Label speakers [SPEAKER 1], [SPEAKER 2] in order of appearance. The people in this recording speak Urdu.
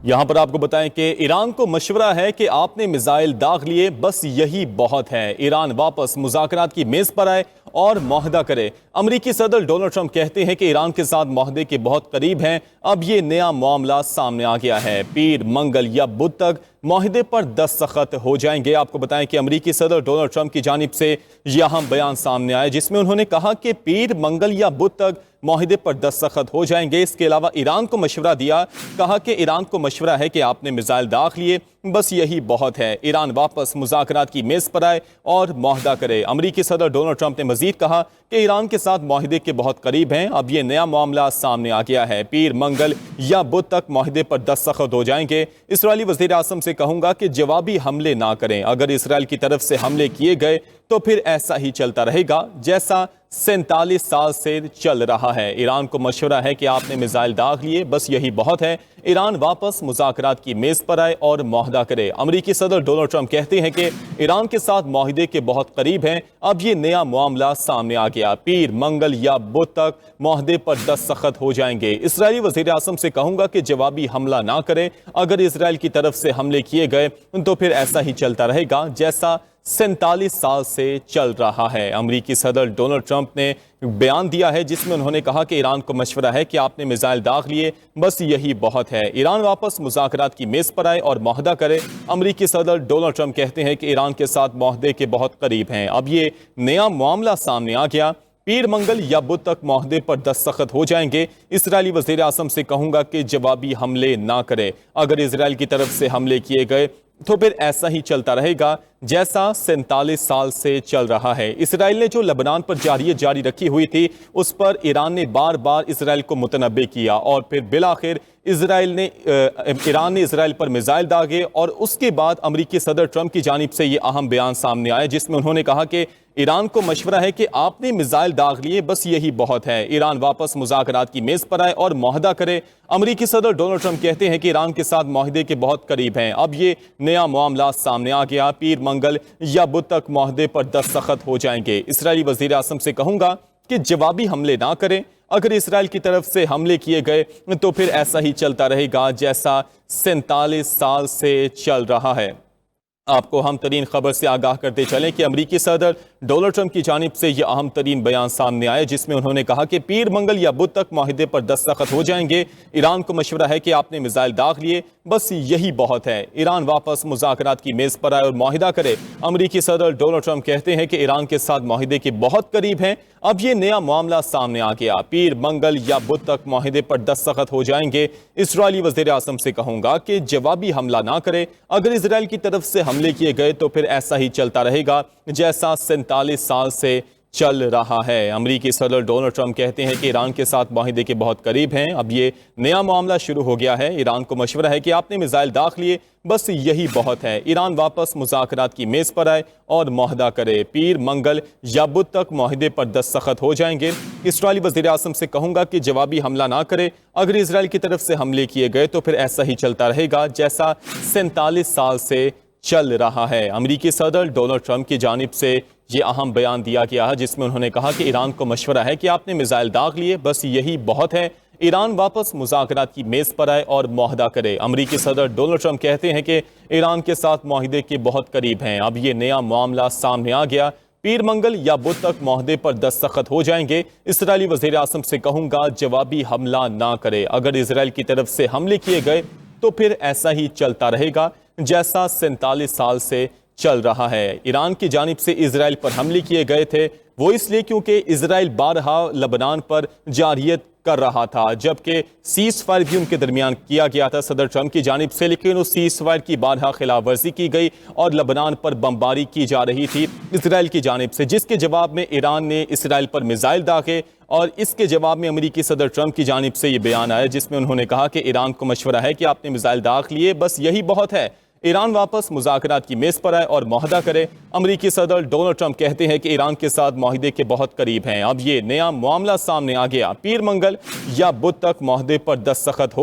[SPEAKER 1] یہاں پر آپ کو بتائیں کہ ایران کو مشورہ ہے کہ آپ نے میزائل داغ لیے، بس یہی بہت ہے۔ ایران واپس مذاکرات کی میز پر آئے اور معاہدہ کرے۔ امریکی صدر ڈونلڈ ٹرمپ کہتے ہیں کہ ایران کے ساتھ معاہدے کے بہت قریب ہیں، اب یہ نیا معاملہ سامنے آ گیا ہے۔ پیر، منگل یا بدھ تک معاہدے پر دستخط ہو جائیں گے۔ آپ کو بتائیں کہ امریکی صدر ڈونلڈ ٹرمپ کی جانب سے یہ اہم بیان سامنے آئے، جس میں انہوں نے کہا کہ پیر، منگل یا بدھ تک معاہدے پر دستخط ہو جائیں گے۔ اس کے علاوہ ایران کو مشورہ دیا، کہا کہ ایران کو مشورہ ہے کہ آپ نے میزائل داغ لیے، بس یہی بہت ہے۔ ایران واپس مذاکرات کی میز پر آئے اور معاہدہ کرے۔ امریکی صدر ڈونلڈ ٹرمپ نے مزید کہا کہ ایران کے ساتھ معاہدے کے بہت قریب ہیں، اب یہ نیا معاملہ سامنے آ گیا ہے۔ پیر، منگل یا بدھ تک معاہدے پر دستخط ہو جائیں گے۔ اسرائیلی وزیر اعظم سے کہوں گا کہ جوابی حملے نہ کریں۔ اگر اسرائیل کی طرف سے حملے کیے گئے تو پھر ایسا ہی چلتا رہے گا جیسا 47 سال سے چل رہا ہے۔ ایران کو مشورہ ہے کہ آپ نے میزائل داغ لیے، بس یہی بہت ہے۔ ایران واپس مذاکرات کی میز پر آئے اور معاہدہ کرے۔ امریکی صدر ڈونلڈ ٹرمپ کہتے ہیں کہ ایران کے ساتھ معاہدے کے بہت قریب ہیں، اب یہ نیا معاملہ سامنے آ گیا۔ پیر، منگل یا بدھ تک معاہدے پر دستخط ہو جائیں گے۔ اسرائیلی وزیر اعظم سے کہوں گا کہ جوابی حملہ نہ کریں۔ اگر اسرائیل کی طرف سے حملے کیے گئے تو پھر ایسا ہی چلتا رہے گا جیسا 47 سال سے چل رہا ہے۔ امریکی صدر ڈونلڈ ٹرمپ نے بیان دیا ہے، جس میں انہوں نے کہا کہ ایران کو مشورہ ہے کہ آپ نے میزائل داغ لیے، بس یہی بہت ہے۔ ایران واپس مذاکرات کی میز پر آئے اور معاہدہ کرے۔ امریکی صدر ڈونلڈ ٹرمپ کہتے ہیں کہ ایران کے ساتھ معاہدے کے بہت قریب ہیں، اب یہ نیا معاملہ سامنے آ گیا۔ پیر، منگل یا بدھ تک معاہدے پر دستخط ہو جائیں گے۔ اسرائیلی وزیر اعظم سے کہوں گا کہ جوابی حملے نہ کرے۔ اگر اسرائیل کی طرف سے حملے کیے گئے تو پھر ایسا ہی چلتا رہے گا جیسا 47 سال سے چل رہا ہے۔ اسرائیل نے جو لبنان پر جارحیت جاری رکھی ہوئی تھی، اس پر ایران نے بار بار اسرائیل کو متنبع کیا اور پھر بالآخر ایران نے اسرائیل پر میزائل داغے، اور اس کے بعد امریکی صدر ٹرمپ کی جانب سے یہ اہم بیان سامنے آیا، جس میں انہوں نے کہا کہ ایران کو مشورہ ہے کہ آپ نے میزائل داغ لیے، بس یہی بہت ہے۔ ایران واپس مذاکرات کی میز پر آئے اور معاہدہ کرے۔ امریکی صدر ڈونلڈ ٹرمپ کہتے ہیں کہ ایران کے ساتھ معاہدے کے بہت قریب ہیں، اب یہ نیا معاملہ سامنے آ گیا۔ پیر، منگل یا بدھ تک معاہدے پر دستخط ہو جائیں گے۔ اسرائیلی وزیر اعظم سے کہوں گا کہ جوابی حملے نہ کریں۔ اگر اسرائیل کی طرف سے حملے کیے گئے تو پھر ایسا ہی چلتا رہے گا جیسا 47 سال سے چل رہا ہے۔ آپ کو اہم ترین خبر سے آگاہ کرتے چلیں کہ امریکی صدر ڈونلڈ ٹرمپ کی جانب سے یہ اہم ترین بیان سامنے آئے، جس میں انہوں نے کہا کہ پیر، منگل یا بدھ تک معاہدے پر دستخط ہو جائیں گے۔ ایران کو مشورہ ہے کہ آپ نے میزائل داغ لیے، بس یہی بہت ہے۔ ایران واپس مذاکرات کی میز پر آئے اور معاہدہ کرے۔ امریکی صدر ڈونلڈ ٹرمپ کہتے ہیں کہ ایران کے ساتھ معاہدے کے بہت قریب ہیں، اب یہ نیا معاملہ سامنے آ گیا۔ پیر، منگل یا بدھ تک معاہدے پر دستخط ہو جائیں گے۔ اسرائیلی وزیر اعظم سے کہوں گا کہ جوابی حملہ نہ کرے۔ اگر اسرائیل کی طرف سے حملے کیے گئے تو پھر ایسا ہی چلتا رہے گا جیسا 47 سال سے چل رہا ہے۔ امریکی صدر ڈونلڈ ٹرمپ کہتے ہیں کہ ایران کے ساتھ معاہدے کے بہت قریب ہیں، اب یہ نیا معاملہ شروع ہو گیا ہے۔ ایران کو مشورہ ہے کہ آپ نے میزائل داغ لیے، بس یہی بہت ہے۔ ایران واپس مذاکرات کی میز پر آئے اور معاہدہ کرے۔ پیر، منگل یا بدھ تک معاہدے پر دستخط ہو جائیں گے۔ اسرائیلی وزیر اعظم سے کہوں گا کہ جوابی حملہ نہ کرے۔ اگر اسرائیل کی طرف سے حملے کیے گئے تو پھر ایسا ہی چلتا رہے گا جیسا 47 سال سے چل رہا ہے۔ امریکی صدر ڈونلڈ ٹرمپ کی جانب سے یہ اہم بیان دیا گیا ہے، جس میں انہوں نے کہا کہ ایران کو مشورہ ہے کہ آپ نے میزائل داغ لیے، بس یہی بہت ہے۔ ایران واپس مذاکرات کی میز پر آئے اور معاہدہ کرے۔ امریکی صدر ڈونلڈ ٹرمپ کہتے ہیں کہ ایران کے ساتھ معاہدے کے بہت قریب ہیں، اب یہ نیا معاملہ سامنے آ گیا۔ پیر، منگل یا بدھ تک معاہدے پر دستخط ہو جائیں گے۔ اسرائیلی وزیر اعظم سے کہوں گا جوابی حملہ نہ کرے۔ اگر اسرائیل کی طرف سے حملے کیے گئے تو پھر ایسا ہی چلتا رہے گا جیسا 47 سال سے چل رہا ہے۔ ایران کی جانب سے اسرائیل پر حملے کیے گئے تھے، وہ اس لیے کیونکہ اسرائیل بارہا لبنان پر جارحیت کر رہا تھا، جبکہ سیز فائر بھی ان کے درمیان کیا گیا تھا صدر ٹرمپ کی جانب سے، لیکن اس سیز فائر کی بارہا خلاف ورزی کی گئی اور لبنان پر بمباری کی جا رہی تھی اسرائیل کی جانب سے، جس کے جواب میں ایران نے اسرائیل پر میزائل داغے، اور اس کے جواب میں امریکی صدر ٹرمپ کی جانب سے یہ بیان آیا، جس میں انہوں نے کہا کہ ایران کو مشورہ ہے کہ آپ نے میزائل داغ لیے، بس یہی بہت ہے۔ ایران واپس مذاکرات کی میز پر آئے اور معاہدہ کرے۔ امریکی صدر ڈونلڈ ٹرمپ کہتے ہیں کہ ایران کے ساتھ معاہدے کے بہت قریب ہیں، اب یہ نیا معاملہ سامنے آ گیا۔ پیر، منگل یا بدھ تک معاہدے پر دستخط ہو